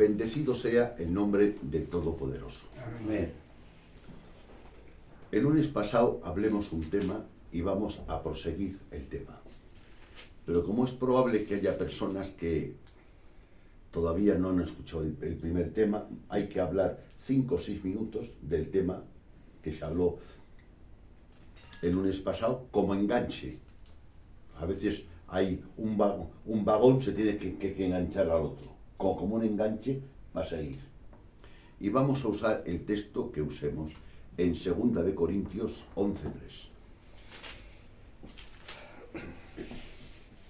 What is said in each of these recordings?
Bendecido sea el nombre del Todopoderoso. Amén. El lunes pasado hablemos un tema y vamos a proseguir el tema. Pero como es probable que haya personas que todavía no han escuchado el primer tema, hay que hablar 5 o 6 minutos del tema que se habló el lunes pasado como enganche. A veces hay un vagón se tiene que enganchar al otro. Como un enganche va a seguir. Y vamos a usar el texto que usemos en 2 de Corintios 11:3.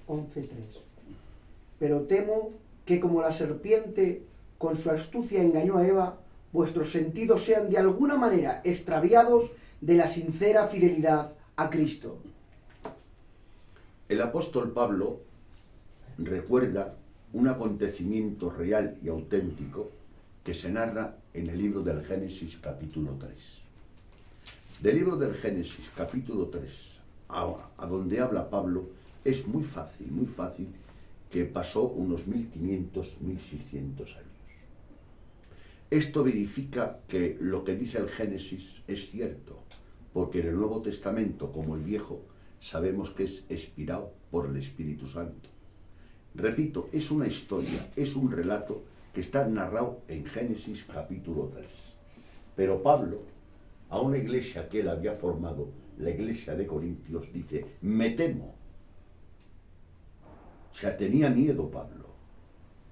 11:3. Pero temo que como la serpiente con su astucia engañó a Eva, vuestros sentidos sean de alguna manera extraviados de la sincera fidelidad a Cristo. El apóstol Pablo recuerda un acontecimiento real y auténtico que se narra en el libro del Génesis capítulo 3. Del libro del Génesis capítulo 3 a donde habla Pablo es muy fácil que pasó unos 1500, 1600 años. Esto verifica que lo que dice el Génesis es cierto, porque en el Nuevo Testamento, como el Viejo, sabemos que es inspirado por el Espíritu Santo. Repito, es una historia, es un relato que está narrado en Génesis capítulo 3. Pero Pablo, a una iglesia que él había formado, la iglesia de Corintios, dice, me temo. O sea, tenía miedo Pablo.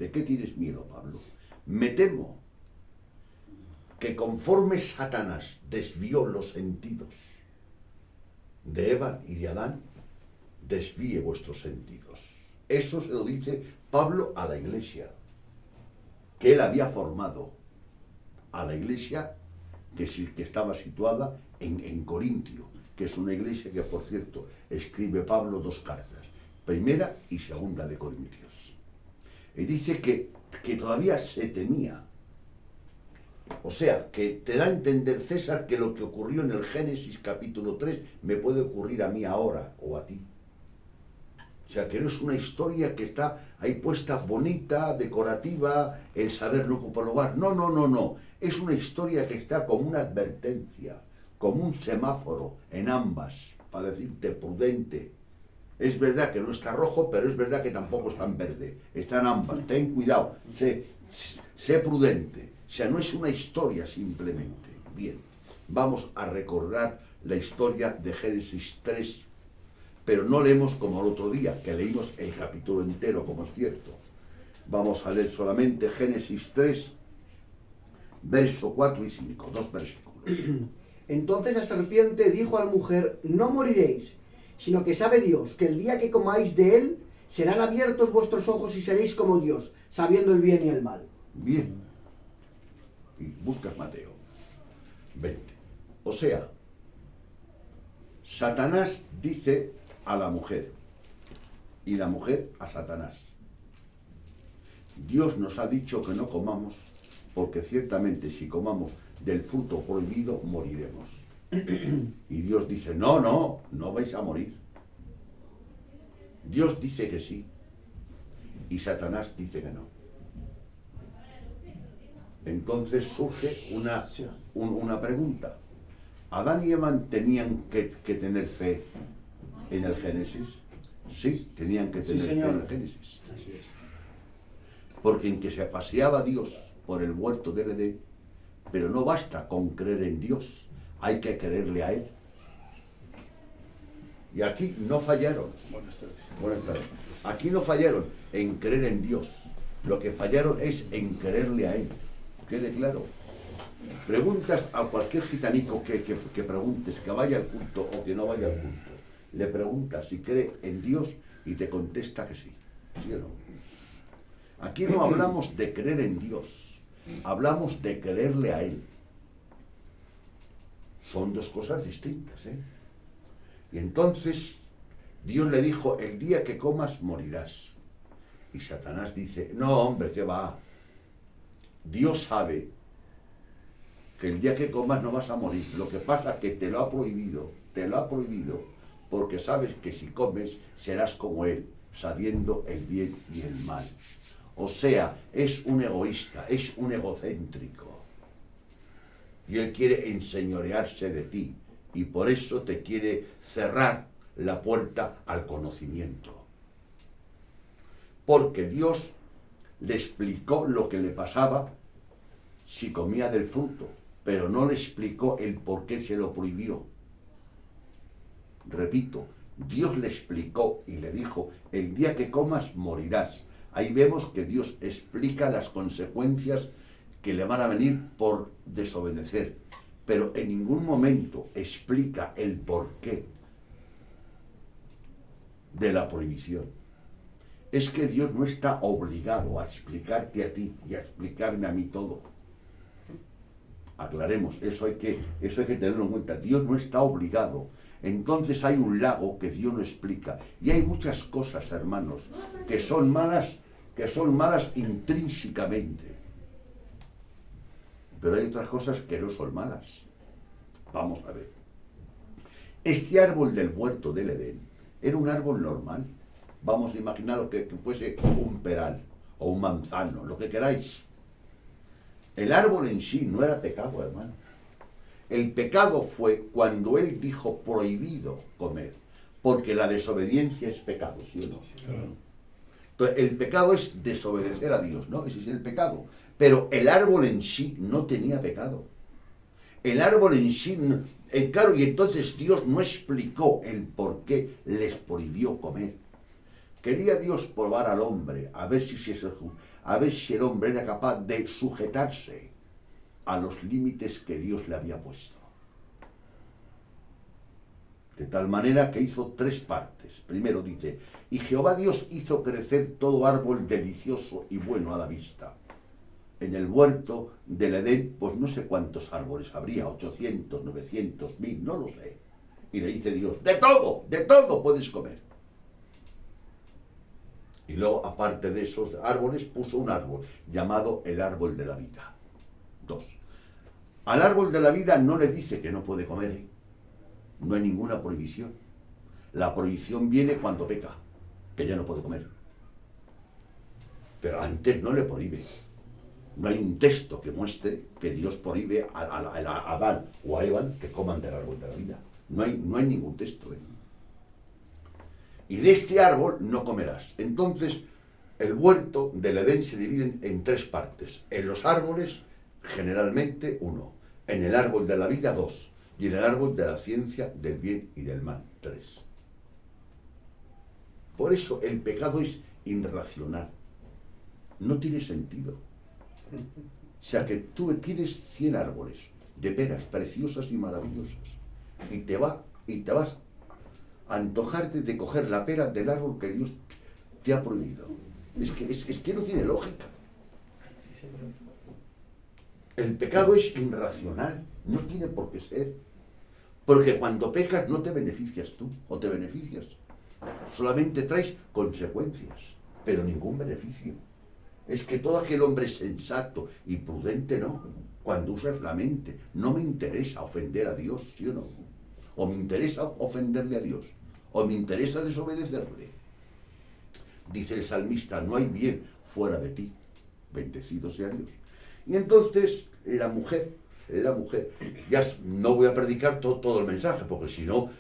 ¿De qué tienes miedo, Pablo? Me temo que conforme Satanás desvió los sentidos de Eva y de Adán, desvíe vuestros sentidos. Eso se lo dice Pablo a la iglesia que él había formado, a la iglesia que estaba situada en Corintio, que es una iglesia que, por cierto, escribe Pablo 2 cartas, 1 y 2 de Corintios. Y dice que todavía se temía. O sea, que te da a entender, César, que lo que ocurrió en el Génesis capítulo 3 me puede ocurrir a mí ahora o a ti. O sea, que no es una historia que está ahí puesta bonita, decorativa, el saber no ocupa lugar. No. Es una historia que está como una advertencia, como un semáforo en ambas, para decirte prudente. Es verdad que no está rojo, pero es verdad que tampoco está en verde. Están ambas. Ten cuidado, sé prudente. O sea, no es una historia simplemente. Bien, vamos a recordar la historia de Génesis 3, pero no leemos como el otro día, que leímos el capítulo entero, como es cierto. Vamos a leer solamente Génesis 3, verso 4 y 5, 2 versículos. Entonces la serpiente dijo a la mujer, no moriréis, sino que sabe Dios que el día que comáis de él, serán abiertos vuestros ojos y seréis como Dios, sabiendo el bien y el mal. Bien. Y buscas Mateo 20. O sea, Satanás dice a la mujer y la mujer a Satanás. Dios nos ha dicho que no comamos porque ciertamente si comamos del fruto prohibido moriremos. Y Dios dice, no vais a morir. Dios dice que sí y Satanás dice que no. Entonces surge una pregunta. ¿Adán y Eva tenían que tener fe en el Génesis? Sí, tenían que tener fe en el Génesis. Así es. Porque en que se paseaba Dios por el huerto del Edén, pero no basta con creer en Dios, hay que creerle a Él. Y aquí no fallaron. Buenas tardes. Aquí no fallaron en creer en Dios. Lo que fallaron es en creerle a Él. Quede claro. Preguntas a cualquier gitanico que preguntes, que vaya al culto o que no vaya al culto. Le preguntas si cree en Dios y te contesta que sí. ¿Sí o no? Aquí no hablamos de creer en Dios, hablamos de creerle a Él. Son dos cosas distintas, ¿eh? Y entonces Dios le dijo, el día que comas morirás. Y Satanás dice, no hombre, ¿qué va? Dios sabe que el día que comas no vas a morir. Lo que pasa es que te lo ha prohibido, porque sabes que si comes serás como Él, sabiendo el bien y el mal. O sea, es un egoísta, es un egocéntrico. Y él quiere enseñorearse de ti. Y por eso te quiere cerrar la puerta al conocimiento. Porque Dios le explicó lo que le pasaba si comía del fruto, pero no le explicó el por qué se lo prohibió. Repito, Dios le explicó y le dijo, el día que comas morirás. Ahí vemos que Dios explica las consecuencias que le van a venir por desobedecer, pero en ningún momento explica el porqué de la prohibición. Es que Dios no está obligado a explicarte a ti y a explicarme a mí todo. Aclaremos, eso hay que tenerlo en cuenta. Dios no está obligado. Entonces hay un lago que Dios no explica. Y hay muchas cosas, hermanos, que son malas intrínsecamente. Pero hay otras cosas que no son malas. Vamos a ver. Este árbol del huerto del Edén era un árbol normal. Vamos a imaginar que fuese un peral o un manzano, lo que queráis. El árbol en sí no era pecado, hermano. El pecado fue cuando él dijo prohibido comer, porque la desobediencia es pecado, ¿sí o no? Claro. Entonces, el pecado es desobedecer a Dios, ¿no? Ese es el pecado. Pero el árbol en sí no tenía pecado. El árbol en sí, claro, y entonces Dios no explicó el por qué les prohibió comer. Quería Dios probar al hombre, a ver si el hombre era capaz de sujetarse a los límites que Dios le había puesto. De tal manera que hizo 3 partes. Primero dice, y Jehová Dios hizo crecer todo árbol delicioso y bueno a la vista. En el huerto del Edén, pues no sé cuántos árboles habría, 800, 900, 1000, no lo sé. Y le dice Dios, de todo puedes comer. Y luego, aparte de esos árboles, puso un árbol llamado el árbol de la vida. 2. Al árbol de la vida no le dice que no puede comer. No hay ninguna prohibición. La prohibición viene cuando peca, que ya no puede comer. Pero antes no le prohíbe. No hay un texto que muestre que Dios prohíbe a Adán o a Eva que coman del árbol de la vida. No hay ningún texto. Y de este árbol no comerás. Entonces, el huerto del Edén se divide en 3 partes. En los árboles, generalmente 1. En el árbol de la vida, 2. Y en el árbol de la ciencia, del bien y del mal, 3. Por eso el pecado es irracional. No tiene sentido. O sea que tú tienes 100 árboles de peras preciosas y maravillosas. Y te vas a antojarte de coger la pera del árbol que Dios te ha prohibido. Es que no tiene lógica. El pecado es irracional, no tiene por qué ser. Porque cuando pecas no te beneficias tú, o te beneficias. Solamente traes consecuencias, pero ningún beneficio. Es que todo aquel hombre sensato y prudente no. Cuando usas la mente, no me interesa ofender a Dios, ¿sí o no? O me interesa ofenderle a Dios, o me interesa desobedecerle. Dice el salmista, no hay bien fuera de ti, bendecido sea Dios. Y entonces la mujer, ya no voy a predicar todo el mensaje, porque si no,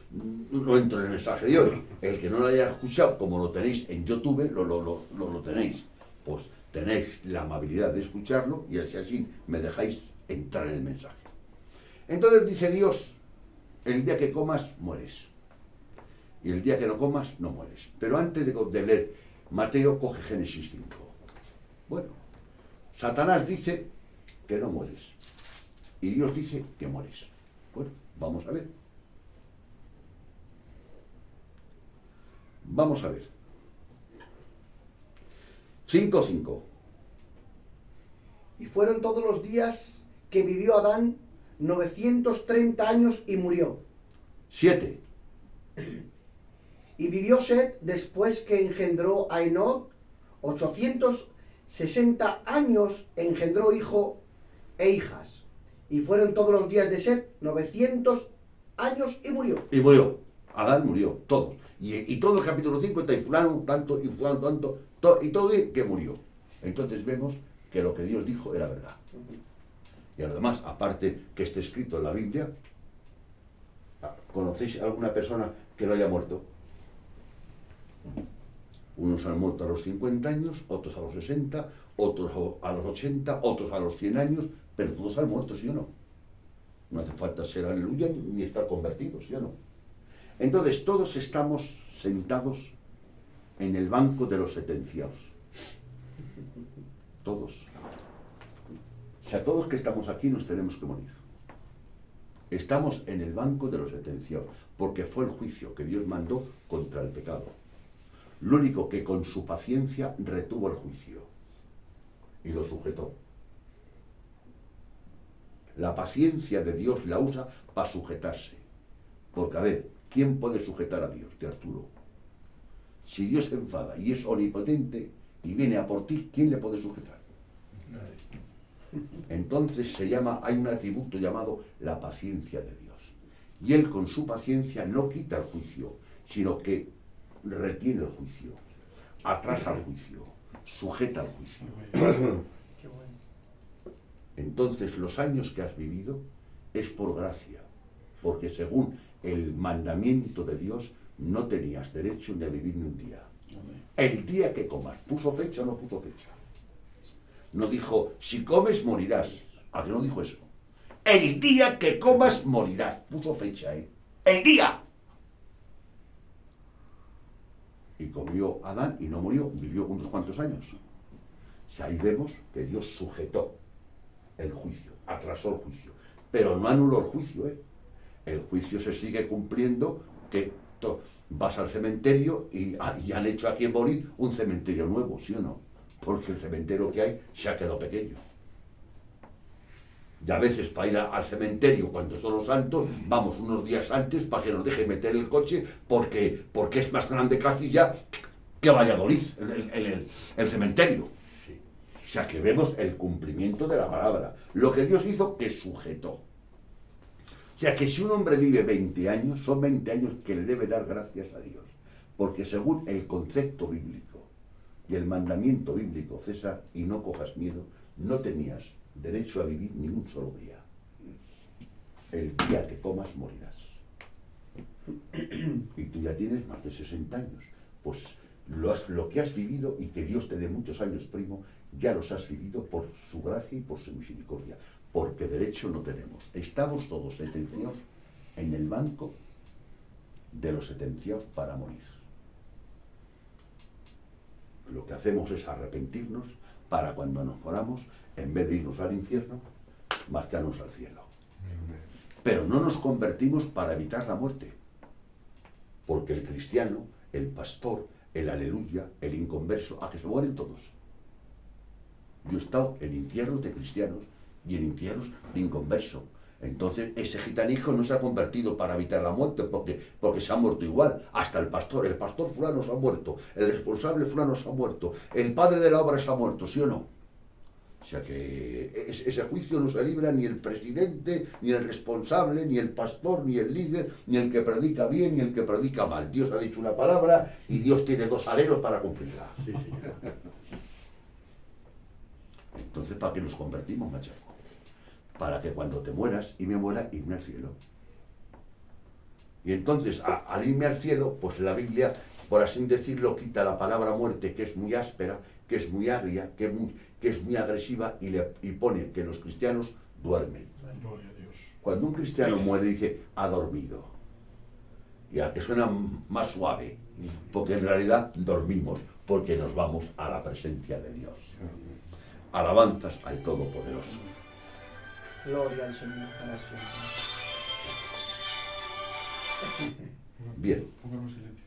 no entro en el mensaje de hoy. El que no lo haya escuchado, como lo tenéis en YouTube, lo tenéis. Pues tenéis la amabilidad de escucharlo y así me dejáis entrar en el mensaje. Entonces dice Dios, el día que comas, mueres. Y el día que no comas, no mueres. Pero antes de leer Mateo, coge Génesis 5. Bueno, Satanás dice que no mueres. Y Dios dice que mueres. Bueno, vamos a ver. Vamos a ver. 5:5. Y fueron todos los días que vivió Adán 930 años y murió. 7. Y vivió Set después que engendró a Enoc 860 años, engendró hijo e hijas. Y fueron todos los días de Set 900 años y murió. Y murió. Adán murió, todos. Y todo el capítulo 50, y fulano tanto, y fulano tanto, y todo que murió. Entonces vemos que lo que Dios dijo era verdad. Y además, aparte que esté escrito en la Biblia, ¿conocéis alguna persona que lo haya muerto? Unos han muerto a los 50 años, otros a los 60, otros a los 80, otros a los 100 años, pero todos han muerto, ¿sí o no? No hace falta ser aleluya ni estar convertidos, ¿sí o no? Entonces todos estamos sentados en el banco de los sentenciados. Todos. O sea, todos que estamos aquí nos tenemos que morir. Estamos en el banco de los sentenciados, porque fue el juicio que Dios mandó contra el pecado. Lo único que con su paciencia retuvo el juicio y lo sujetó. La paciencia de Dios la usa para sujetarse. Porque, a ver, ¿quién puede sujetar a Dios? De Arturo. Si Dios se enfada y es omnipotente y viene a por ti, ¿quién le puede sujetar? Nadie. Entonces hay un atributo llamado la paciencia de Dios. Y Él con su paciencia no quita el juicio, sino que retiene el juicio, atrasa el juicio, sujeta el juicio. Entonces los años que has vivido es por gracia, porque según el mandamiento de Dios no tenías derecho ni a vivir ni un día. El día que comas, ¿puso fecha o no puso fecha? No dijo, si comes morirás. ¿A qué no dijo eso? El día que comas morirás. Puso fecha, ¿eh? ¡El día! Y comió Adán y no murió, vivió unos cuantos años. O sea, ahí vemos que Dios sujetó el juicio, atrasó el juicio, pero no anuló el juicio, ¿eh? El juicio se sigue cumpliendo, que vas al cementerio y han hecho aquí en Borí un cementerio nuevo, ¿sí o no? Porque el cementerio que hay se ha quedado pequeño. Y a veces para ir al cementerio cuando son los santos, vamos unos días antes para que nos dejen meter el coche porque es más grande casi ya que Valladolid, el cementerio. Sí. O sea que vemos el cumplimiento de la palabra. Lo que Dios hizo, que sujetó. O sea que si un hombre vive 20 años, son 20 años que le debe dar gracias a Dios. Porque según el concepto bíblico y el mandamiento bíblico, César, y no cojas miedo, no tenías derecho a vivir ni un solo día. El día que comas morirás. Y tú ya tienes más de 60 años. Pues lo que has vivido, y que Dios te dé muchos años, primo, ya los has vivido por su gracia y por su misericordia. Porque derecho no tenemos. Estamos todos sentenciados en el banco de los sentenciados para morir. Lo que hacemos es arrepentirnos para cuando nos moramos, en vez de irnos al infierno, marcharnos al cielo. Pero no nos convertimos para evitar la muerte. Porque el cristiano, el pastor, el aleluya, el inconverso, a que se mueren todos. Yo he estado en entierros de cristianos y en entierros de inconverso. Entonces ese gitanico no se ha convertido para evitar la muerte porque se ha muerto igual. Hasta el pastor fulano se ha muerto, el responsable fulano se ha muerto, el padre de la obra se ha muerto, ¿sí o no? O sea que ese juicio no se libra ni el presidente, ni el responsable, ni el pastor, ni el líder, ni el que predica bien, ni el que predica mal. Dios ha dicho una palabra y Dios tiene dos aleros para cumplirla. Sí, sí. Entonces, ¿para qué nos convertimos, machaco? Para que cuando te mueras y me muera, irme al cielo. Y entonces, al irme al cielo, pues la Biblia, por así decirlo, quita la palabra muerte, que es muy áspera, que es muy agria, que es muy agresiva, y pone que los cristianos duermen. Gloria a Dios. Cuando un cristiano muere, dice, ha dormido. Y a que suena más suave, porque en realidad dormimos, porque nos vamos a la presencia de Dios. Alabanzas al Todopoderoso. Gloria al Señor para siempre. Bien. Pongamos silencio.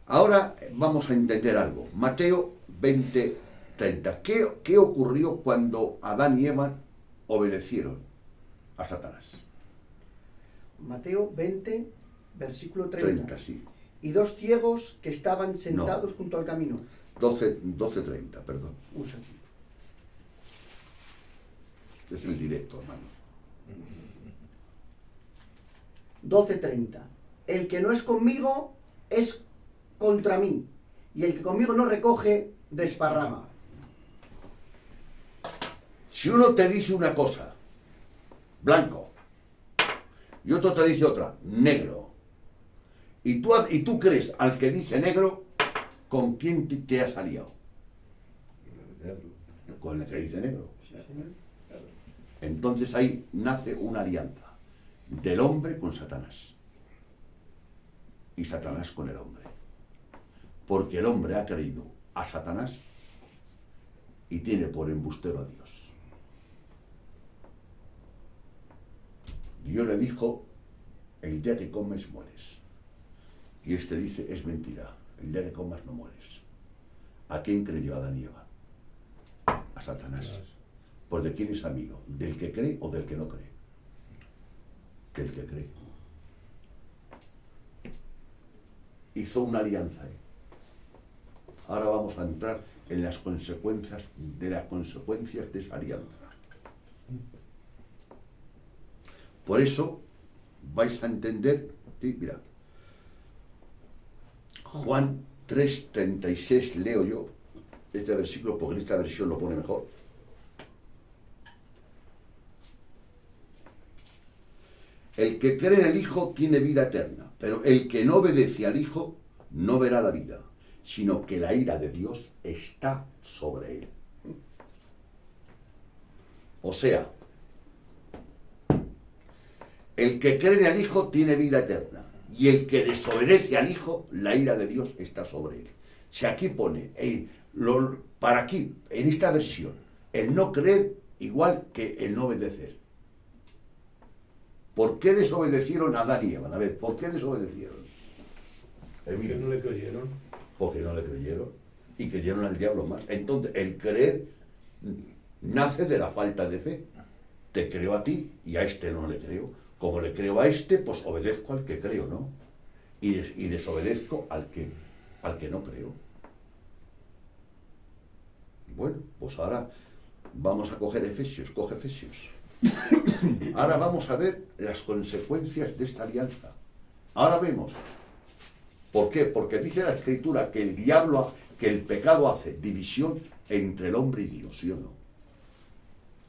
Ahora vamos a entender algo. Mateo 20:30. ¿Qué ocurrió cuando Adán y Eva obedecieron a Satanás? Mateo 20, versículo 30. 30, sí. Y dos ciegos que estaban sentados junto al camino. 12:30, perdón. Un segundo. Es el directo, hermano. 12:30. El que no es conmigo es contra mí. y el que conmigo no recoge, desparrama. Si uno te dice una cosa, blanco, y otro te dice otra, negro, y tú crees al que dice negro, ¿con quién te has aliado? Con el que dice negro. Entonces ahí nace una alianza del hombre con Satanás y Satanás con el hombre, porque el hombre ha creído a Satanás y tiene por embustero a Dios. Dios le dijo, el día que comes mueres, y este dice, es mentira, el día que comas no mueres. ¿A quién creyó Adán y Eva? A Satanás. Pues ¿de quién es amigo? ¿Del que cree o del que no cree? Del que cree. Hizo una alianza. Ahora vamos a entrar en las consecuencias de esa alianza. Por eso vais a entender, sí, mirad, Juan 3:36 leo yo este versículo porque en esta versión lo pone mejor. El que cree en el Hijo tiene vida eterna, pero el que no obedece al Hijo no verá la vida, sino que la ira de Dios está sobre él. O sea, el que cree en el Hijo tiene vida eterna, y el que desobedece al Hijo, la ira de Dios está sobre él. Si aquí pone, para aquí, en esta versión, el no creer igual que el no obedecer. ¿Por qué desobedecieron a Adán y Eva? A ver, ¿por qué desobedecieron? Porque no le creyeron. Porque no le creyeron y creyeron al diablo más. Entonces, el creer nace de la falta de fe. Te creo a ti y a este no le creo. Como le creo a este, pues obedezco al que creo, ¿no? Y desobedezco al que no creo. Bueno, pues ahora vamos a coger Efesios. Coge Efesios. Ahora vamos a ver las consecuencias de esta alianza. Ahora vemos. ¿Por qué? Porque dice la Escritura que el pecado hace división entre el hombre y Dios, ¿sí o no?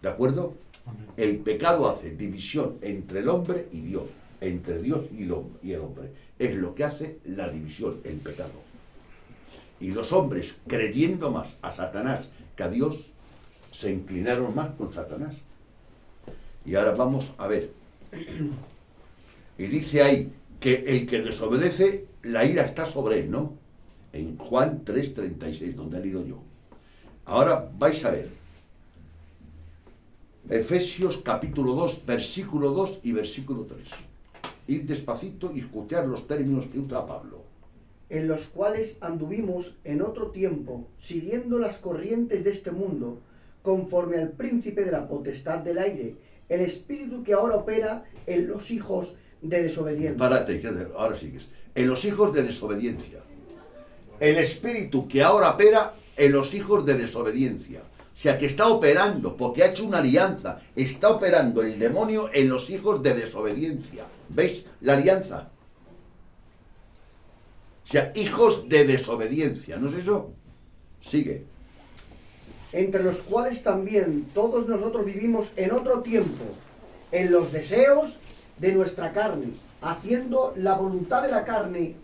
¿De acuerdo? Amén. El pecado hace división entre el hombre y Dios, entre Dios y el hombre. Es lo que hace la división, el pecado. Y los hombres, creyendo más a Satanás que a Dios, se inclinaron más con Satanás. Y ahora vamos a ver. Y dice ahí que el que desobedece, la ira está sobre él, ¿no? En Juan 3:36, donde he leído yo. Ahora vais a ver. Efesios capítulo 2, versículo 2 y versículo 3. Ir despacito y escuchar los términos que usa Pablo. En los cuales anduvimos en otro tiempo, siguiendo las corrientes de este mundo, conforme al príncipe de la potestad del aire, el espíritu que ahora opera en los hijos de desobediencia. Párate, ahora sigues. En los hijos de desobediencia. El espíritu que ahora opera en los hijos de desobediencia. O sea, que está operando, porque ha hecho una alianza. Está operando el demonio en los hijos de desobediencia. ¿Veis la alianza? O sea, hijos de desobediencia. ¿No es eso? Sigue. Entre los cuales también todos nosotros vivimos en otro tiempo, en los deseos de nuestra carne, haciendo la voluntad de la carne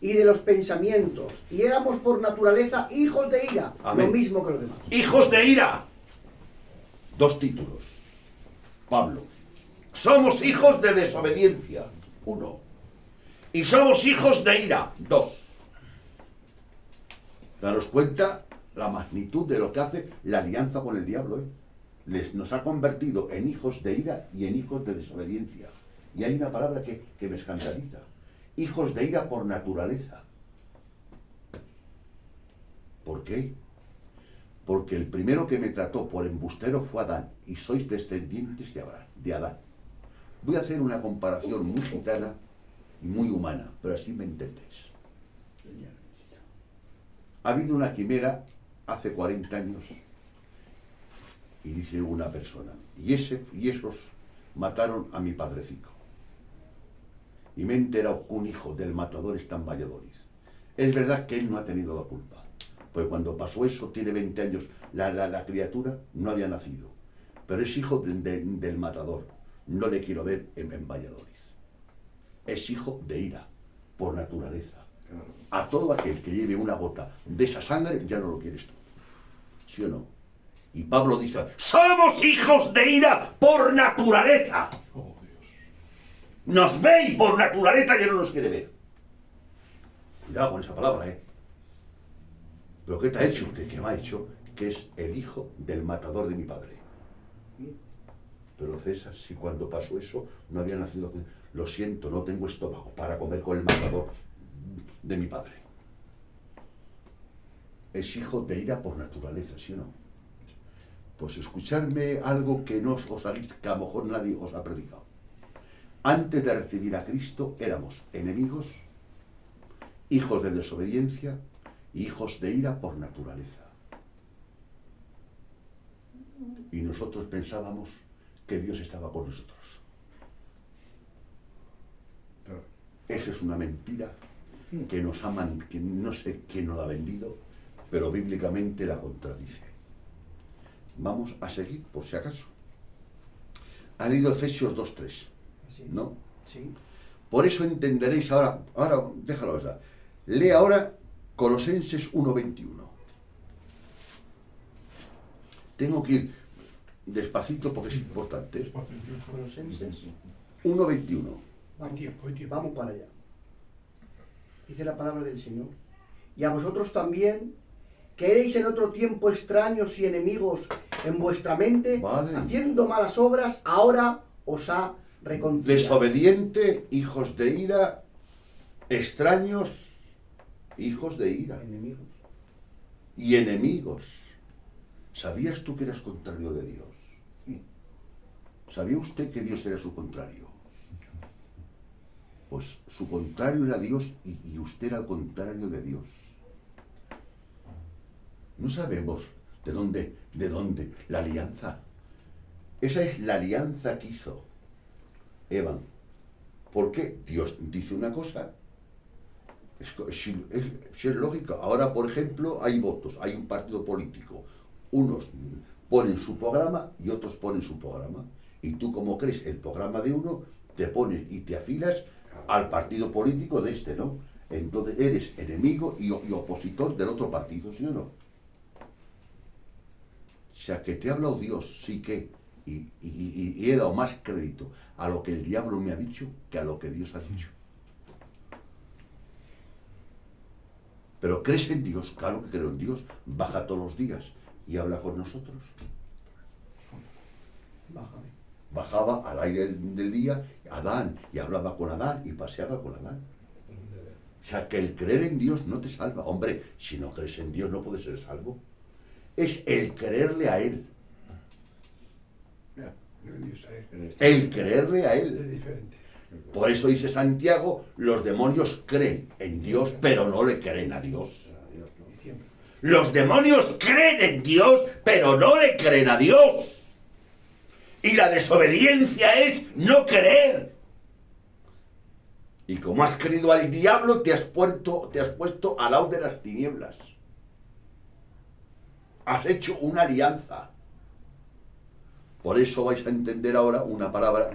y de los pensamientos, y éramos por naturaleza hijos de ira. Amén. Lo mismo que los demás. ¡Hijos de ira! 2 títulos. Pablo. Somos hijos de desobediencia. 1. Y somos hijos de ira. 2. Daros cuenta la magnitud de lo que hace la alianza con el diablo, ¿eh? Nos ha convertido en hijos de ira y en hijos de desobediencia. Y hay una palabra que me escandaliza. Hijos de ira por naturaleza. ¿Por qué? Porque el primero que me trató por embustero fue Adán, y sois descendientes de Adán. Voy a hacer una comparación muy gitana y muy humana, pero así me entendéis. Ha habido una quimera hace 40 años, y dice una persona, y esos mataron a mi padrecito. Y me he enterado que un hijo del matador está en Valladolid. Es verdad que él no ha tenido la culpa. Pues cuando pasó eso, tiene 20 años, la criatura no había nacido. Pero es hijo del matador. No le quiero ver en Valladolid. Es hijo de ira, por naturaleza. A todo aquel que lleve una gota de esa sangre, ya no lo quieres tú. ¿Sí o no? Y Pablo dice, somos hijos de ira por naturaleza. Oh, Dios. Nos ve y por naturaleza ya no nos quiere ver. Cuidado con esa palabra, ¿eh? ¿Pero qué te ha hecho? ¿Qué me ha hecho? Que es el hijo del matador de mi padre. Pero César, si cuando pasó eso no había nacido... Lo siento, no tengo estómago para comer con el matador de mi padre. Es hijo de ira por naturaleza, ¿sí o no? Pues escuchadme algo que no os ha dicho, que a lo mejor nadie os ha predicado. Antes de recibir a Cristo éramos enemigos, hijos de desobediencia y hijos de ira por naturaleza. Y nosotros pensábamos que Dios estaba con nosotros. Esa es una mentira que que no sé quién nos la ha vendido, pero bíblicamente la contradice. Vamos a seguir, por si acaso. Han leído Efesios 2:3, ¿no? Sí. Por eso entenderéis ahora déjalo ya. Lee ahora Colosenses 1:21. Tengo que ir despacito porque es importante. Colosenses 1:21. Vamos, Hay tiempo. vamos para allá. Dice la palabra del Señor. Y a vosotros también, que erais en otro tiempo extraños y enemigos en vuestra mente, Vale. haciendo malas obras, ahora os ha reconciliado. Desobediente, hijos de ira, extraños, hijos de ira Enemigos. y enemigos. ¿Sabías tú que eras contrario de Dios? ¿Sabía usted que Dios era su contrario? Pues su contrario era Dios y usted era el contrario de Dios. No sabemos de dónde la alianza. Esa es la alianza que hizo Evan. ¿Por qué? Dios dice una cosa. Es lógico. Ahora, por ejemplo, hay votos, hay un partido político. Unos ponen su programa y otros ponen su programa. Y tú, como crees el programa de uno, te pones y te afilas al partido político de este, ¿no? Entonces eres enemigo y opositor del otro partido, ¿sí o no? O sea, que te ha hablado Dios, sí que, y he dado más crédito a lo que el diablo me ha dicho que a lo que Dios ha dicho. Pero crees en Dios, claro que creo en Dios, baja todos los días y habla con nosotros. Bájame. Bajaba al aire del día Adán y hablaba con Adán y paseaba con Adán. O sea, que el creer en Dios no te salva. Hombre, si no crees en Dios no puedes ser salvo. Es el creerle a Él. El creerle a Es Él. diferente. Por eso dice Santiago, los demonios creen en Dios, pero no le creen a Dios. Y siempre. Los demonios creen en Dios, pero no le creen a Dios. Y la desobediencia es no creer. Y como has creído al diablo, te has puesto al lado de las tinieblas. Has hecho una alianza. Por eso vais a entender ahora una palabra.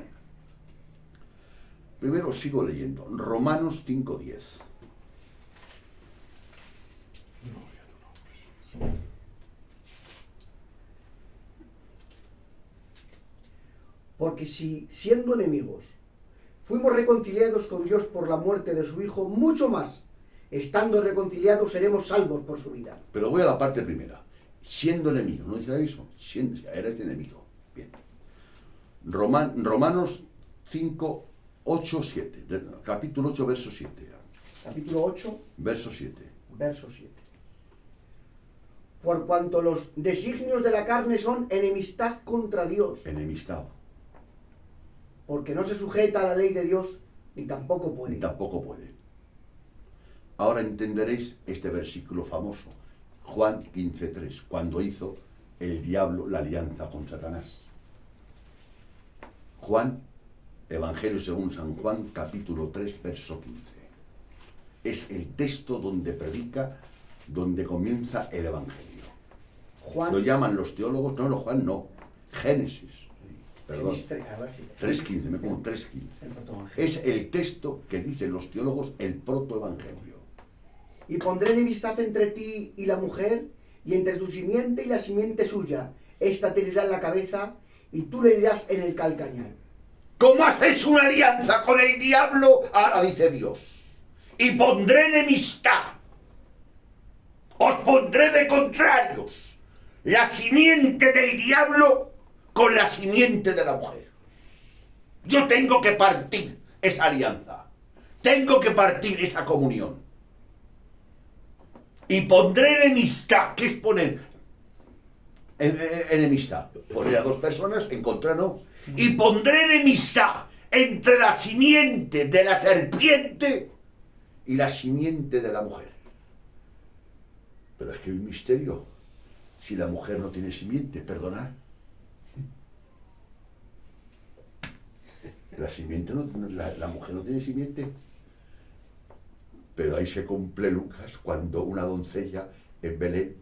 Primero sigo leyendo. Romanos 5:10. Gloria a tu nombre. Porque si, siendo enemigos, fuimos reconciliados con Dios por la muerte de su Hijo, mucho más, estando reconciliados, seremos salvos por su vida. Pero voy a la parte primera. Siendo enemigo, ¿no dice eso? Eres enemigo. Bien. Romanos 5, 8, 7. Capítulo 8, verso 7. Capítulo 8, Verso 7. verso 7. Por cuanto los designios de la carne son enemistad contra Dios, Enemistad. porque no se sujeta a la ley de Dios, ni tampoco puede. Ni tampoco puede. Ahora entenderéis este versículo famoso. Juan 15:3, cuando hizo el diablo la alianza con Satanás. Juan, Evangelio según San Juan, capítulo 3, verso 15. es el texto donde predica, donde comienza el Evangelio. Juan, Lo llaman los teólogos, no, Juan no, Génesis, perdón, a ver si- 3.15, me pongo 3.15. el protoevangelio. Es el texto que dicen los teólogos el protoevangelio. Y pondré enemistad entre ti y la mujer, y entre tu simiente y la simiente suya. Esta te herirá en la cabeza, y tú le herirás en el calcañar. ¿Cómo has hecho una alianza con el diablo? Ahora dice Dios. Y pondré enemistad. Os pondré de contrarios. La simiente del diablo con la simiente de la mujer. Yo tengo que partir esa alianza. Tengo que partir esa comunión. Y pondré enemistad. ¿Qué es poner? Enemistad. Poner a dos personas en contra, no. Y pondré enemistad entre la simiente de la serpiente y la simiente de la mujer. Pero es que hay un misterio. Si la mujer no tiene simiente, perdonad. La simiente la mujer no tiene simiente. Pero ahí se cumple Lucas cuando una doncella en Belén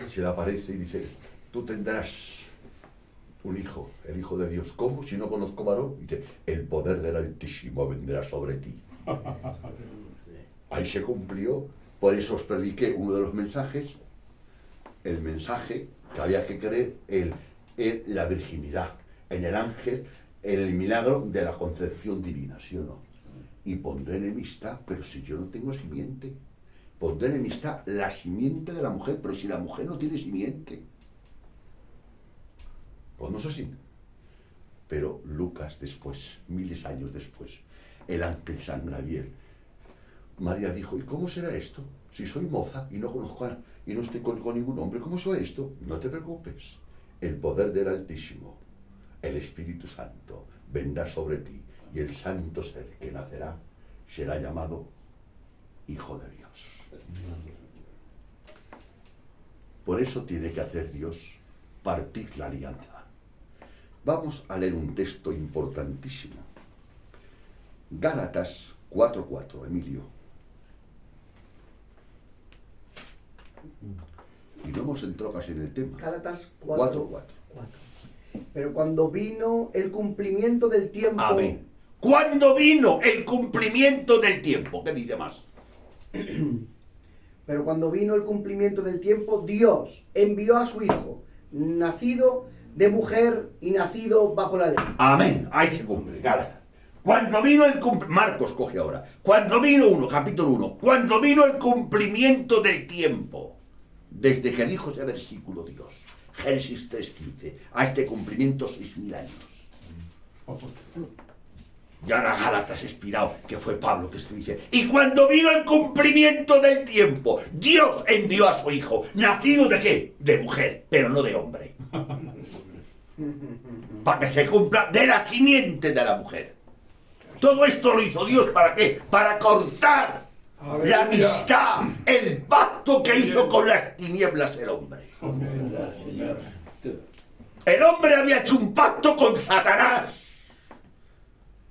se le aparece y dice: tú tendrás un hijo, el Hijo de Dios. ¿Cómo? Si no conozco varón. Dice: el poder del Altísimo vendrá sobre ti. Ahí se cumplió. Por eso os prediqué uno de los mensajes, el mensaje que había que creer en la virginidad, en el ángel, en el milagro de la concepción divina, ¿sí o no? Y pondré enemistad, pero si yo no tengo simiente, pondré enemistad la simiente de la mujer, pero si la mujer no tiene simiente, pues no es así. Pero Lucas después, miles de años después, el ángel San Gabriel, María dijo: ¿y cómo será esto? Si soy moza y no conozco y no estoy con ningún hombre, ¿cómo será esto? No te preocupes, el poder del Altísimo, el Espíritu Santo, vendrá sobre ti, y el santo ser que nacerá será llamado Hijo de Dios. Por eso tiene que hacer Dios partir la alianza. Vamos a leer un texto importantísimo. Gálatas 4:4, Emilio. Y no hemos entrado casi en el tema. Gálatas 4:4. 4. Pero cuando vino el cumplimiento del tiempo... Amén. ¿Cuándo vino el cumplimiento del tiempo? ¿Qué dice más? Pero cuando vino el cumplimiento del tiempo, Dios envió a su Hijo, nacido de mujer y nacido bajo la ley. Amén. Ahí se cumple. Gálatas. Cuando vino el cumplimiento... Marcos coge ahora. Cuando vino capítulo 1. Cuando vino el cumplimiento del tiempo. Desde que dijo ese versículo Dios. Génesis 3:15. A este cumplimiento 6.000 años. Y ahora Gálatas expirado, que fue Pablo que dice: y cuando vino el cumplimiento del tiempo, Dios envió a su Hijo, nacido ¿de qué? De mujer, pero no de hombre. Para que se cumpla de la simiente de la mujer. Todo esto lo hizo Dios, ¿para qué? Para cortar la amistad, el pacto que hizo con las tinieblas el hombre. El hombre había hecho un pacto con Satanás.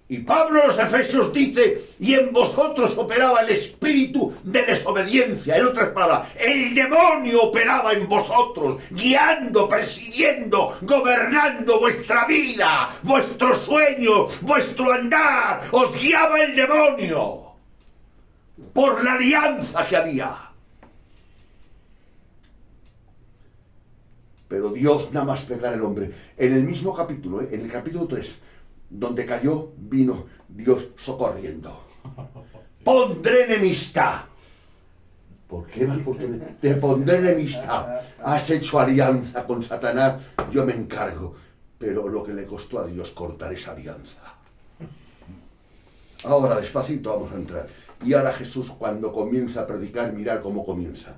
Y Pablo a los Efesios dice: y en vosotros operaba el espíritu de desobediencia. En otras palabras, el demonio operaba en vosotros, guiando, presidiendo, gobernando vuestra vida, vuestro sueño, vuestro andar. Os guiaba el demonio por la alianza que había. Pero Dios nada más pegar al hombre. En el mismo capítulo, en el capítulo 3, donde cayó, vino Dios socorriendo. Pondré enemistad. ¿Por qué más? Porque te pondré enemistad. Has hecho alianza con Satanás, yo me encargo. Pero lo que le costó a Dios cortar esa alianza. Ahora, despacito vamos a entrar. Y ahora Jesús, cuando comienza a predicar, mirad cómo comienza.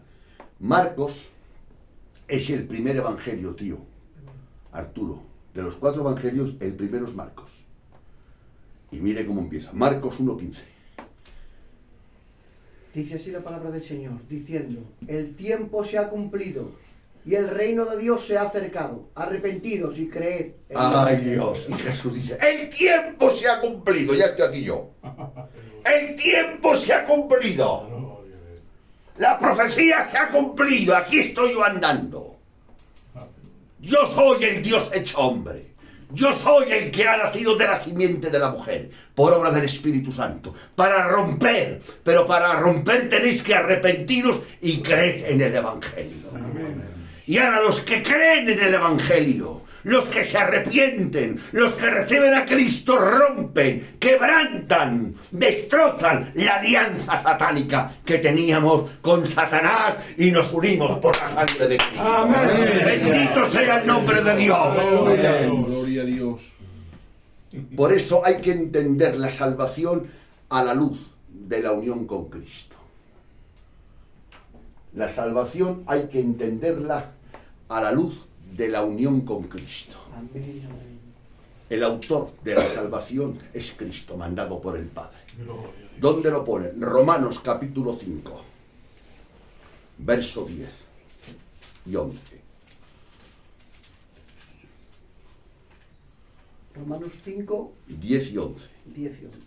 Marcos es el primer evangelio, tío. Arturo, de los 4 evangelios, el primero es Marcos. Y mire cómo empieza. Marcos 1:15. Dice así la palabra del Señor, diciendo: el tiempo se ha cumplido y el reino de Dios se ha acercado. Arrepentidos y creed en Ay, Dios. Dios. Y Jesús dice, el tiempo se ha cumplido. Ya estoy aquí yo. El tiempo se ha cumplido. Gloria a Dios. La profecía se ha cumplido. Aquí estoy yo andando. Yo soy el Dios hecho hombre. Yo soy el que ha nacido de la simiente de la mujer, por obra del Espíritu Santo, para romper. Pero para romper tenéis que arrepentiros y creed en el Evangelio. Y ahora los que creen en el Evangelio, los que se arrepienten, los que reciben a Cristo, rompen, quebrantan, destrozan la alianza satánica que teníamos con Satanás y nos unimos por la sangre de Cristo. Amén. Bendito sea el nombre de Dios. Gloria a Dios. Por eso hay que entender la salvación a la luz de la unión con Cristo. La salvación hay que entenderla a la luz de la unión con Cristo. Amén, amén. El autor de la salvación es Cristo, mandado por el Padre. Gloria a Dios. ¿Dónde lo pone? Romanos capítulo 5, verso 10 y 11. Romanos 5, 10 y 11. 10 y 11.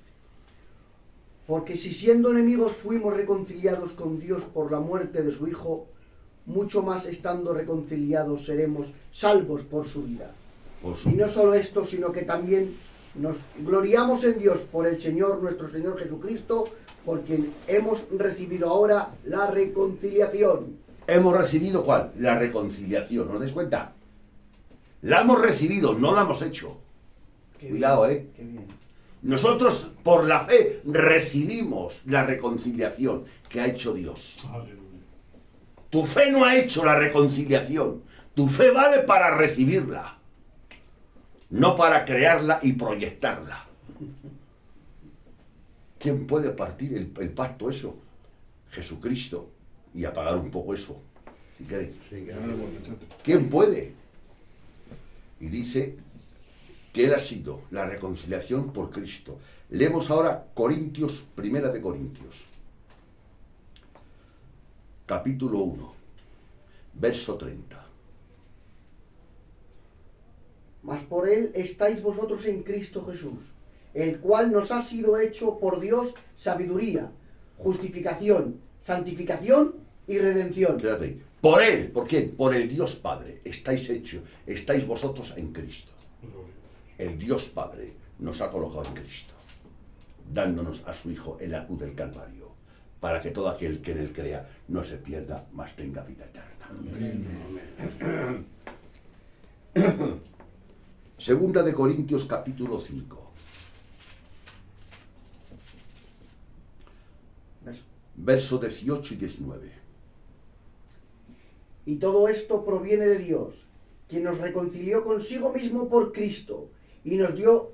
Porque si siendo enemigos fuimos reconciliados con Dios por la muerte de su Hijo, mucho más estando reconciliados seremos salvos por su vida. Por su- Y no solo esto, sino que también nos gloriamos en Dios por el Señor, nuestro Señor Jesucristo, por quien hemos recibido ahora la reconciliación. Hemos recibido ¿cuál? La reconciliación. ¿Os dais cuenta? La hemos recibido, no la hemos hecho. Cuidado, Qué bien. Nosotros por la fe recibimos la reconciliación que ha hecho Dios. Aleluya. Tu fe no ha hecho la reconciliación. Tu fe vale para recibirla, no para crearla y proyectarla. ¿Quién puede partir el pacto eso? Jesucristo. Y apagar un poco eso, si queréis. ¿Quién puede? Y dice que Él ha sido la reconciliación por Cristo. Leemos ahora Corintios, Primera de Corintios, capítulo 1, verso 30. Mas por él estáis vosotros en Cristo Jesús, el cual nos ha sido hecho por Dios sabiduría, justificación, santificación y redención. Quédate ahí. Por Él, ¿por quién? Por el Dios Padre. Estáis hechos, estáis vosotros en Cristo. Gloria. El Dios Padre nos ha colocado en Cristo, dándonos a su Hijo en la cruz del Calvario, para que todo aquel que en Él crea no se pierda, mas tenga vida eterna. Segunda de Corintios capítulo 5, ¿Ves? versos 18 y 19. Y todo esto proviene de Dios, quien nos reconcilió consigo mismo por Cristo y nos dio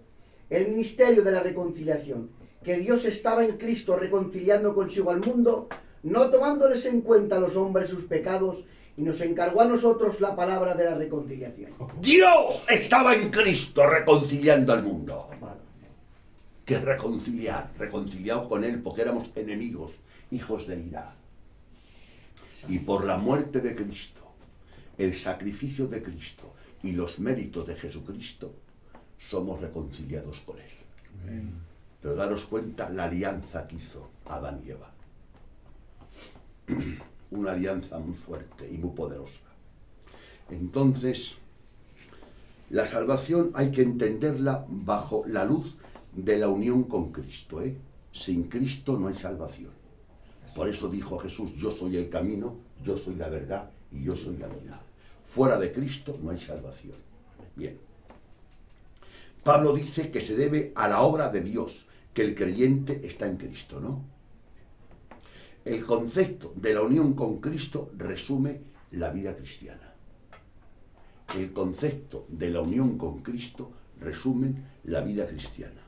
el ministerio de la reconciliación, que Dios estaba en Cristo reconciliando consigo al mundo, no tomándoles en cuenta a los hombres sus pecados, y nos encargó a nosotros la palabra de la reconciliación. Dios estaba en Cristo reconciliando al mundo. Vale. ¿Qué es reconciliar? Reconciliados con Él porque éramos enemigos, hijos de ira. Y por la muerte de Cristo, el sacrificio de Cristo y los méritos de Jesucristo, somos reconciliados con Él. Pero daros cuenta la alianza que hizo Adán y Eva. Una alianza muy fuerte y muy poderosa. Entonces, la salvación hay que entenderla bajo la luz de la unión con Cristo. Sin Cristo no hay salvación. Por eso dijo Jesús, yo soy el camino, yo soy la verdad y yo soy la vida. Fuera de Cristo no hay salvación. Bien. Pablo dice que se debe a la obra de Dios, que el creyente está en Cristo, ¿no? El concepto de la unión con Cristo resume la vida cristiana. El concepto de la unión con Cristo resume la vida cristiana.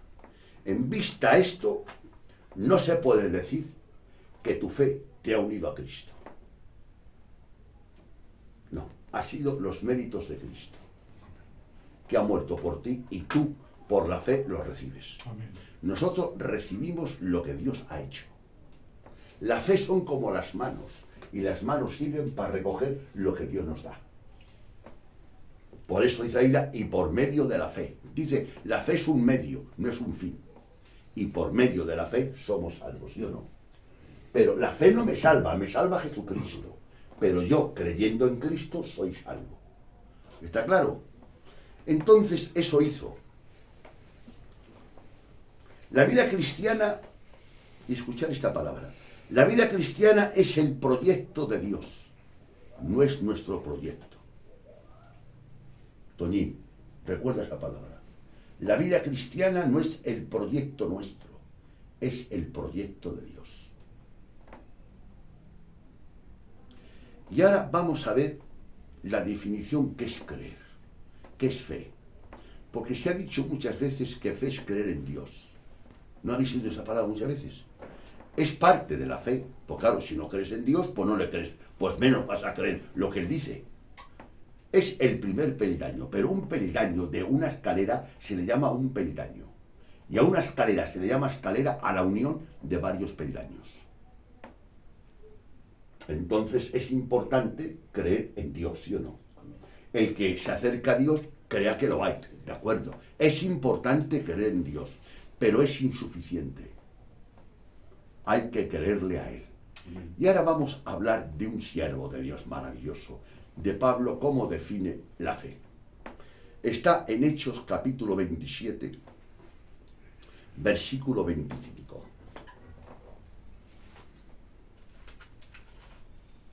En vista a esto, no se puede decir que tu fe te ha unido a Cristo. No, ha sido los méritos de Cristo, que ha muerto por ti y tú, por la fe, lo recibes. Amén. Nosotros recibimos lo que Dios ha hecho. La fe son como las manos, y las manos sirven para recoger lo que Dios nos da. Por eso dice Aida, y por medio de la fe. Dice, la fe es un medio, no es un fin. Y por medio de la fe somos salvos, ¿sí o no? Pero la fe no me salva Jesucristo. Pero yo, creyendo en Cristo, soy salvo. ¿Está claro? Entonces, eso hizo. La vida cristiana, y escuchar esta palabra, la vida cristiana es el proyecto de Dios, no es nuestro proyecto. Toñín, recuerda esa palabra. La vida cristiana no es el proyecto nuestro, es el proyecto de Dios. Y ahora vamos a ver la definición que es creer, que es fe. Porque se ha dicho muchas veces que fe es creer en Dios. ¿No habéis oído esa palabra muchas veces? Es parte de la fe. Pues claro, si no crees en Dios, pues no le crees, pues menos vas a creer lo que Él dice. Es el primer peldaño, pero un peldaño de una escalera se le llama un peldaño. Y a una escalera se le llama escalera a la unión de varios peldaños. Entonces es importante creer en Dios, ¿sí o no? El que se acerca a Dios, crea que lo hay, ¿de acuerdo? Es importante creer en Dios, pero es insuficiente. Hay que creerle a Él. Y ahora vamos a hablar de un siervo de Dios maravilloso, de Pablo, cómo define la fe. Está en Hechos capítulo 27, versículo 25.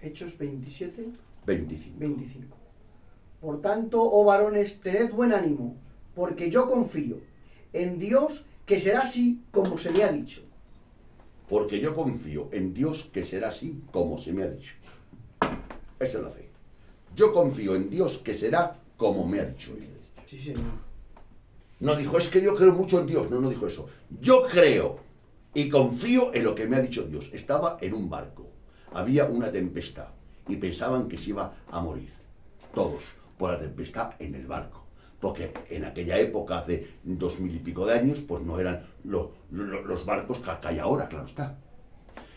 Hechos 27, 25. 25. Por tanto, oh varones, tened buen ánimo, porque yo confío en Dios que será así como se me ha dicho. Porque yo confío en Dios que será así como se me ha dicho. Esa es la fe. Yo confío en Dios que será como me ha dicho Él. Sí, señor. No dijo, es que yo creo mucho en Dios. No, no dijo eso. Yo creo y confío en lo que me ha dicho Dios. Estaba en un barco. Había una tempestad y pensaban que se iba a morir. Todos, por la tempestad en el barco. Porque en aquella época, hace 2000 y pico de años, pues no eran los barcos que hay ahora, claro está.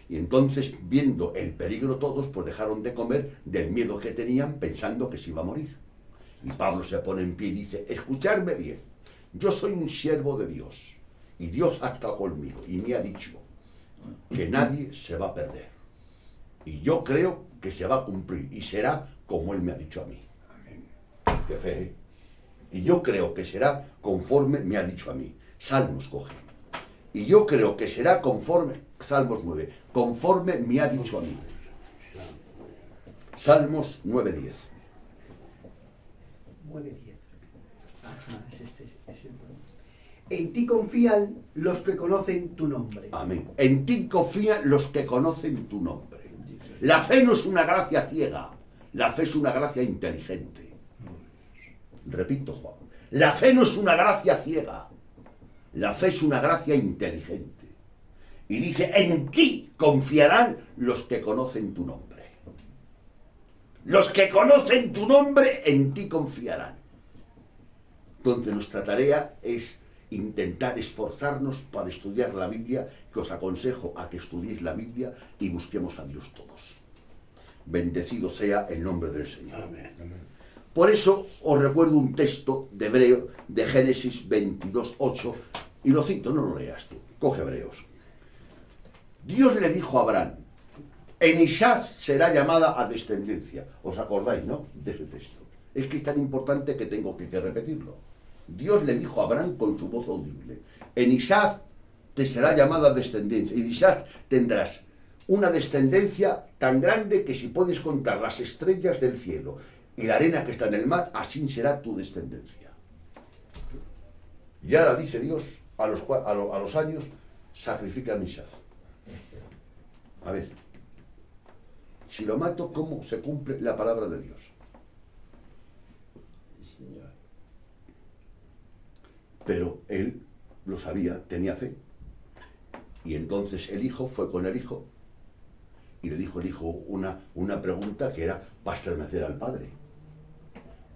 Y entonces, viendo el peligro todos, pues dejaron de comer del miedo que tenían pensando que se iba a morir. Y Pablo se pone en pie y dice, escuchadme bien, yo soy un siervo de Dios, y Dios ha estado conmigo, y me ha dicho que nadie se va a perder. Y yo creo que se va a cumplir, y será como Él me ha dicho a mí. Amén. Qué fe, ¿eh? Y yo creo que será conforme me ha dicho a mí. Salmos coge. Y yo creo que será conforme, Salmos 9, conforme me ha dicho a mí. Salmos 9:10. 9:10. Ajá, es el problema. En ti confían los que conocen tu nombre. Amén. En ti confían los que conocen tu nombre. La fe no es una gracia ciega. La fe es una gracia inteligente. Repito, Juan. La fe no es una gracia ciega. La fe es una gracia inteligente. Y dice, en ti confiarán los que conocen tu nombre. Los que conocen tu nombre, en ti confiarán. Entonces nuestra tarea es intentar esforzarnos para estudiar la Biblia, que os aconsejo a que estudiéis la Biblia y busquemos a Dios todos. Bendecido sea el nombre del Señor. Amén. Por eso os recuerdo un texto de Hebreo, de Génesis 22:8, y lo cito, no lo leas tú, coge Hebreos. Dios le dijo a Abraham, en Isaac será llamada a descendencia. ¿Os acordáis, no? De ese texto. Es que es tan importante que tengo que repetirlo. Dios le dijo a Abraham con su voz audible, en Isaac te será llamada descendencia, y de Isaac tendrás una descendencia tan grande que si puedes contar las estrellas del cielo y la arena que está en el mar, así será tu descendencia. Y ahora dice Dios, a los años, sacrifica a Isaac. A ver, si lo mato, ¿cómo se cumple la palabra de Dios? Pero él lo sabía, tenía fe. Y entonces el hijo fue con el hijo y le dijo el hijo una pregunta que era para estremecer al padre.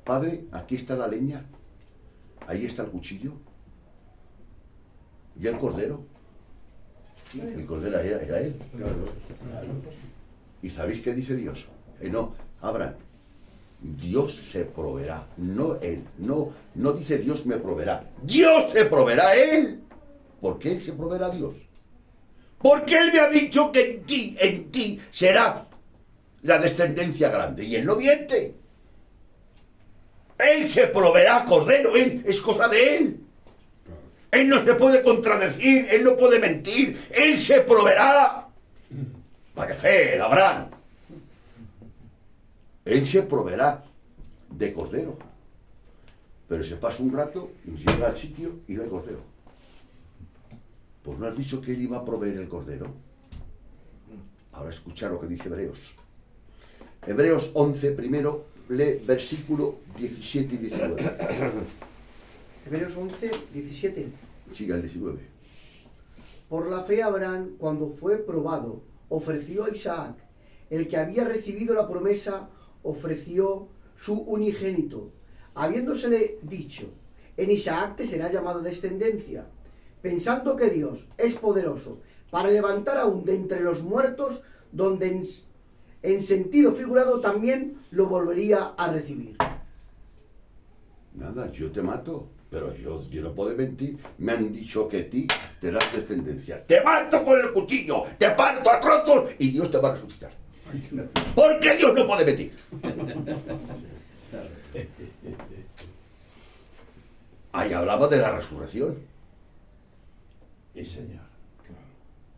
Padre, aquí está la leña, ahí está el cuchillo y el cordero. El cordero era él. ¿Y sabéis qué dice Dios? No, Abraham, Dios se proveerá, no él. No dice Dios me proveerá. Dios se proveerá a él. ¿Por qué él se proveerá a Dios? Porque él me ha dicho que en ti será la descendencia grande. Y él no miente. Él se proveerá cordero, él es cosa de él. Él no se puede contradecir, él no puede mentir, él se proveerá. Para fe, Abraham. Él se proveerá de cordero. Pero se pasa un rato, llega al sitio y no hay cordero. Pues no has dicho que él iba a proveer el cordero. Ahora escucha lo que dice Hebreos. Hebreos 11, primero, lee versículo 17 y 19. Hebreos 11, 17. Siga el 19. Por la fe Abraham, cuando fue probado, ofreció a Isaac. El que había recibido la promesa ofreció su unigénito, habiéndosele dicho, en Isaac te será llamada descendencia, pensando que Dios es poderoso para levantar aún de entre los muertos, donde en sentido figurado también lo volvería a recibir. Nada, yo te mato, pero yo no puedo mentir. Me han dicho que ti te das descendencia. Te mato con el cuchillo, te parto a trozos y Dios te va a resucitar. Porque Dios no puede mentir. Ahí hablaba de la resurrección. Sí, señor.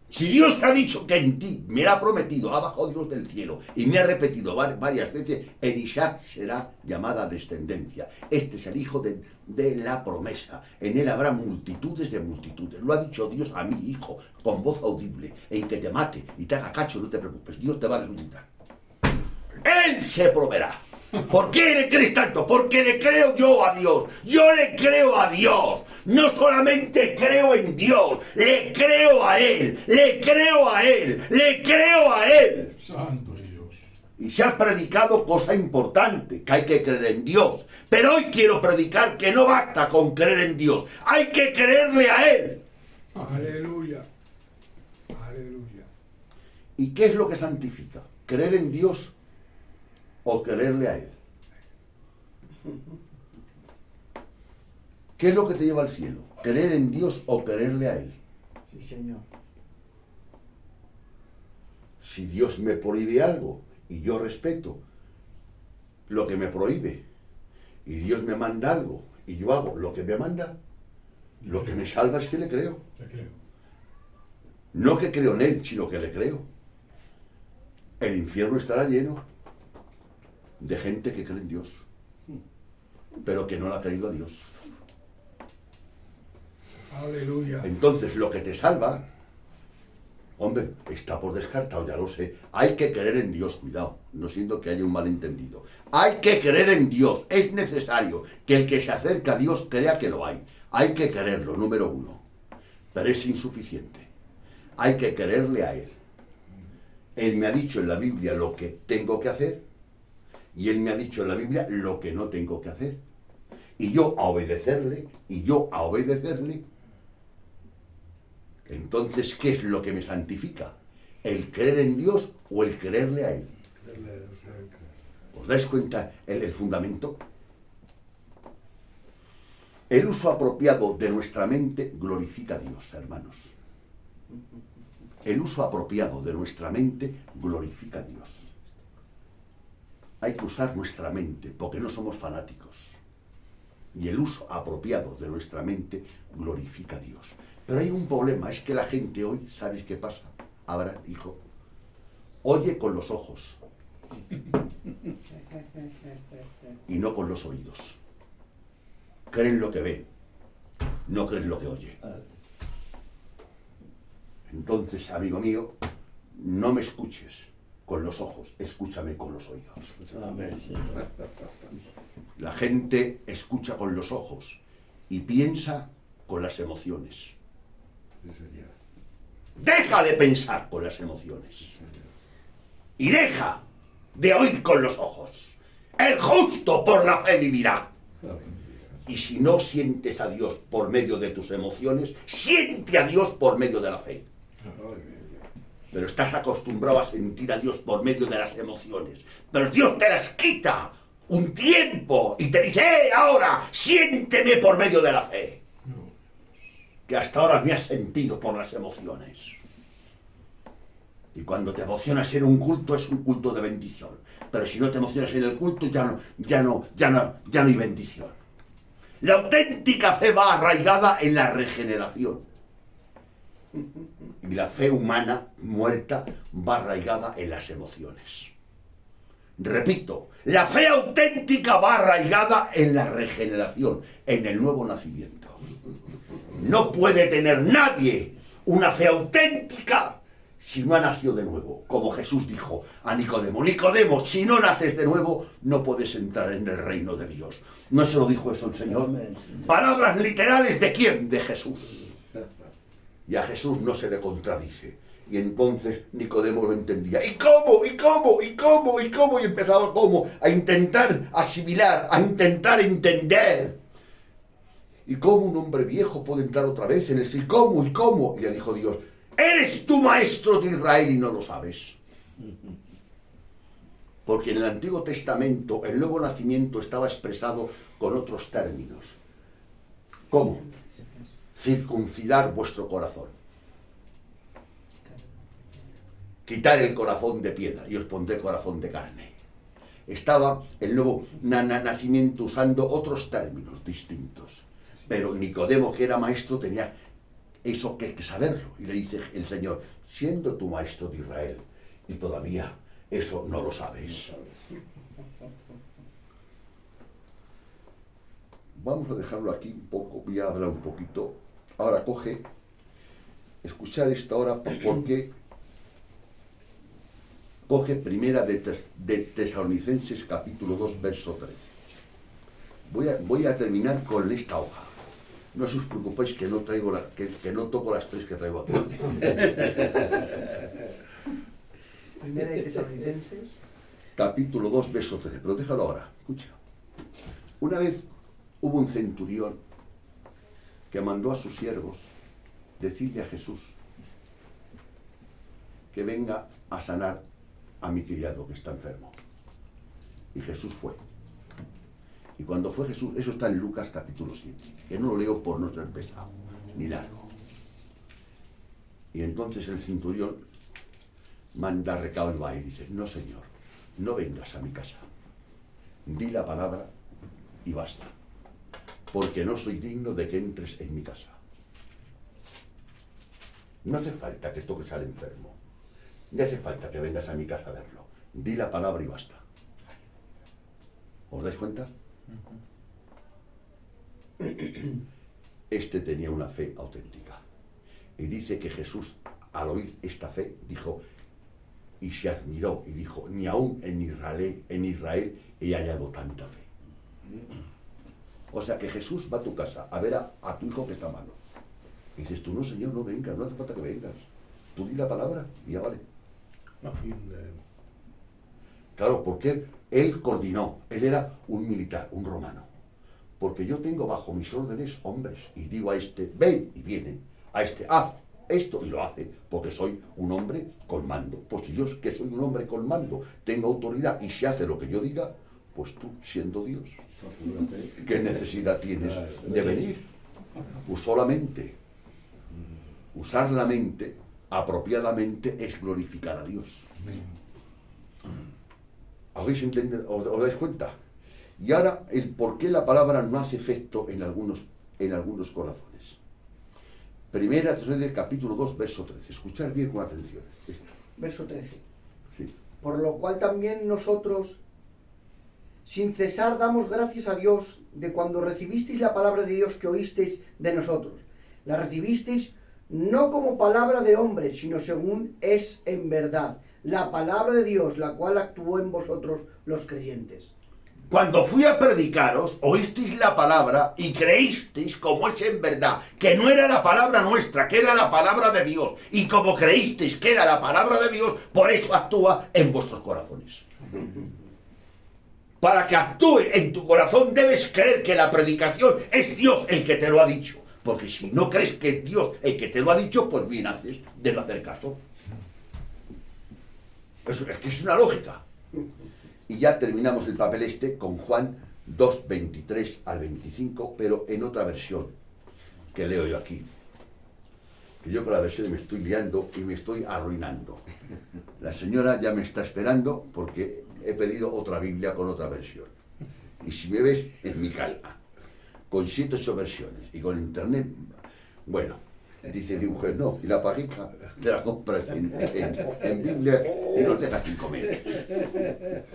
Si Dios ha dicho que en ti me ha prometido, ha bajado Dios del cielo y me ha repetido varias veces, en Isaac será llamada descendencia. Este es el hijo de la promesa. En él habrá multitudes de multitudes. Lo ha dicho Dios a mi hijo con voz audible. En que te mate y te haga cacho, no te preocupes. Dios te va a resucitar. Él se proveerá. ¿Por qué le crees tanto? Porque le creo yo a Dios. Yo le creo a Dios. No solamente creo en Dios, le creo a Él, le creo a Él, le creo a Él. Santo Dios. Y se ha predicado cosa importante, que hay que creer en Dios. Pero hoy quiero predicar que no basta con creer en Dios, hay que creerle a Él. Aleluya. Aleluya. ¿Y qué es lo que santifica? ¿Creer en Dios o creerle a Él? ¿Qué es lo que te lleva al cielo? ¿Creer en Dios o creerle a Él? Sí, señor. Si Dios me prohíbe algo y yo respeto lo que me prohíbe, y Dios me manda algo y yo hago lo que me manda, lo que me salva es que le creo. Te creo. No que creo en Él, sino que le creo. El infierno estará lleno de gente que cree en Dios, pero que no le ha creído a Dios. Aleluya. Entonces lo que te salva, hombre, está por descartado, ya lo sé. Hay que creer en Dios, cuidado, no siento que haya un malentendido. Hay que creer en Dios, es necesario que el que se acerca a Dios crea que lo hay. Hay que creerlo, número uno, pero es insuficiente. Hay que creerle a Él. Él me ha dicho en la Biblia lo que tengo que hacer y Él me ha dicho en la Biblia lo que no tengo que hacer. Y yo a obedecerle, Entonces, ¿qué es lo que me santifica? ¿El creer en Dios o el creerle a Él? ¿Os dais cuenta el fundamento? El uso apropiado de nuestra mente glorifica a Dios, hermanos. El uso apropiado de nuestra mente glorifica a Dios. Hay que usar nuestra mente porque no somos fanáticos. Y el uso apropiado de nuestra mente glorifica a Dios. Pero hay un problema, es que la gente hoy, ¿sabes qué pasa? Ahora, hijo, oye con los ojos y no con los oídos. Creen lo que ve, no creen lo que oye. Entonces, amigo mío, no me escuches con los ojos, escúchame con los oídos. Amén, Señor. La gente escucha con los ojos y piensa con las emociones. Deja de pensar con las emociones y deja de oír con los ojos. El justo por la fe vivirá. Y si no sientes a Dios por medio de tus emociones, siente a Dios por medio de la fe. Pero estás acostumbrado a sentir a Dios por medio de las emociones. Pero Dios te las quita un tiempo y te dice, ahora, siénteme por medio de la fe. Que hasta ahora me has sentido por las emociones. Y cuando te emocionas en un culto, es un culto de bendición. Pero si no te emocionas en el culto, ya no hay bendición. La auténtica fe va arraigada en la regeneración. Y la fe humana, muerta, va arraigada en las emociones. Repito, la fe auténtica va arraigada en la regeneración, en el nuevo nacimiento. No puede tener nadie una fe auténtica si no ha nacido de nuevo. Como Jesús dijo a Nicodemo, Nicodemo, si no naces de nuevo, no puedes entrar en el reino de Dios. ¿No se lo dijo eso el Señor? Palabras literales ¿de quién? De Jesús. Y a Jesús no se le contradice. Y entonces Nicodemo lo entendía. ¿Y cómo? ¿Y cómo? ¿Y cómo? ¿Y cómo? Y empezaba ¿cómo? A intentar asimilar, a intentar entender. ¿Y cómo un hombre viejo puede entrar otra vez en el sí? ¿Cómo? ¿Y cómo? Y le dijo Dios, eres tú maestro de Israel y no lo sabes. Porque en el Antiguo Testamento el nuevo nacimiento estaba expresado con otros términos. ¿Cómo? Circuncidar vuestro corazón. Quitar el corazón de piedra y os pondré corazón de carne. Estaba el nuevo nacimiento usando otros términos distintos. Pero Nicodemo, que era maestro, tenía eso que saberlo. Y le dice el Señor, siendo tú maestro de Israel, y todavía eso no lo sabes. Vamos a dejarlo aquí un poco, voy a hablar un poquito. Ahora escuchar esto ahora porque coge primera de Tesalonicenses capítulo 2, verso 13. Voy a terminar con esta hoja. No os preocupéis que no traigo que no toco las tres que traigo aquí. Primera de Tesalonicenses. Capítulo 2, verso 13. Pero déjalo ahora, escucha. Una vez hubo un centurión que mandó a sus siervos decirle a Jesús que venga a sanar a mi criado que está enfermo. Y Jesús fue. Y cuando fue Jesús, eso está en Lucas capítulo 7, que no lo leo por no ser pesado, ni largo. Y entonces el centurión manda recado y va y dice, no señor, no vengas a mi casa, di la palabra y basta, porque no soy digno de que entres en mi casa. No hace falta que toques al enfermo, ni hace falta que vengas a mi casa a verlo, di la palabra y basta. ¿Os dais cuenta? Este tenía una fe auténtica. Y dice que Jesús, al oír esta fe, dijo, y se admiró, y dijo, ni aún en Israel he hallado tanta fe. O sea que Jesús va a tu casa a ver a tu hijo que está malo. Y dices tú, no señor, no vengas, no hace falta que vengas. Tú di la palabra y ya vale. Claro, porque él coordinó, él era un militar, un romano. Porque yo tengo bajo mis órdenes hombres y digo a este, ven y viene, a este, haz esto y lo hace, porque soy un hombre con mando. Pues si yo que soy un hombre con mando, tengo autoridad y se hace lo que yo diga, pues tú, siendo Dios, ¿qué necesidad tienes de venir? Pues solamente usar la mente apropiadamente es glorificar a Dios. ¿Habéis entendido? ¿Os dais cuenta? Y ahora, el por qué la palabra no hace efecto en algunos corazones. Primera Tesalonicenses capítulo 2, verso 13. Escuchar bien con atención. Esto. Verso 13. Sí. Por lo cual también nosotros, sin cesar, damos gracias a Dios de cuando recibisteis la palabra de Dios que oísteis de nosotros. La recibisteis no como palabra de hombre, sino según es en verdad, la palabra de Dios, la cual actuó en vosotros los creyentes. Cuando fui a predicaros, oísteis la palabra y creísteis como es en verdad, que no era la palabra nuestra, que era la palabra de Dios. Y como creísteis que era la palabra de Dios, por eso actúa en vuestros corazones. Para que actúe en tu corazón debes creer que la predicación es Dios el que te lo ha dicho. Porque si no crees que es Dios el que te lo ha dicho, pues bien haces de no hacer caso. Es que es una lógica. Y ya terminamos el papel este con Juan 2, 23 al 25, pero en otra versión que leo yo aquí. Que yo con la versión me estoy liando y me estoy arruinando. La señora ya me está esperando porque he pedido otra Biblia con otra versión. Y si me ves en mi casa, con 7 o 8 versiones y con internet, bueno, dice mi mujer, no, y la pareja te la compras en Biblia y nos dejas sin comer.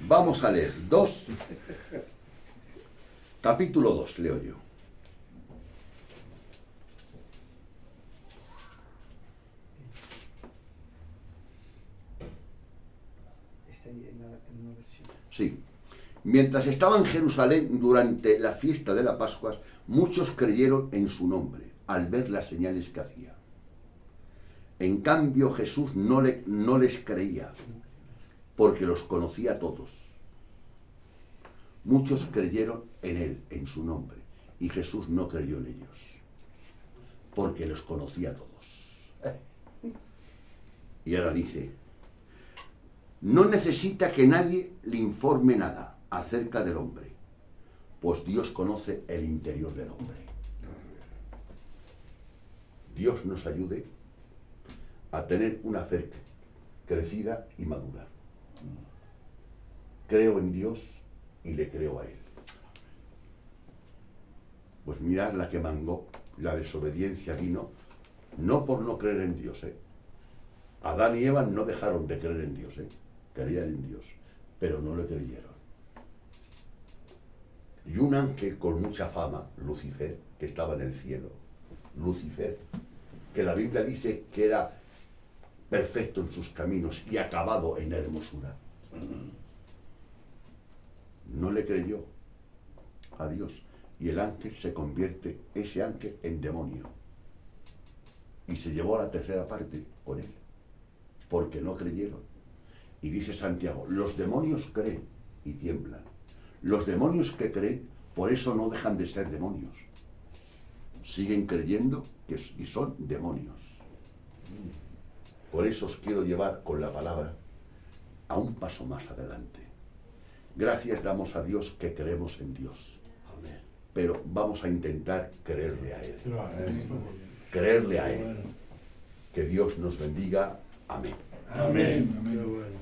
Vamos a leer capítulo 2, leo yo. Está ahí en una versión. Sí. Mientras estaba en Jerusalén durante la fiesta de las Pascuas, muchos creyeron en su nombre al ver las señales que hacía. En cambio, Jesús no les creía, porque los conocía a todos. Muchos creyeron en él, en su nombre, y Jesús no creyó en ellos, porque los conocía a todos. Y ahora dice, no necesita que nadie le informe nada acerca del hombre, pues Dios conoce el interior del hombre. Dios nos ayude a tener una fe crecida y madura. Creo en Dios y le creo a Él. Pues mirad la que mangó, la desobediencia vino, no por no creer en Dios, Adán y Eva no dejaron de creer en Dios, creían en Dios, pero no le creyeron. Y un ángel con mucha fama, Lucifer, que estaba en el cielo, Lucifer, que la Biblia dice que era perfecto en sus caminos y acabado en hermosura, no le creyó a Dios, y el ángel se convierte, ese ángel, en demonio, y se llevó a la tercera parte con él, porque no creyeron. Y dice Santiago, los demonios creen y tiemblan. Los demonios que creen, por eso no dejan de ser demonios. Siguen creyendo y son demonios. Por eso os quiero llevar con la palabra a un paso más adelante. Gracias damos a Dios que creemos en Dios. Pero vamos a intentar creerle a Él. Creerle a Él. Que Dios nos bendiga. Amén. Amén. Amén.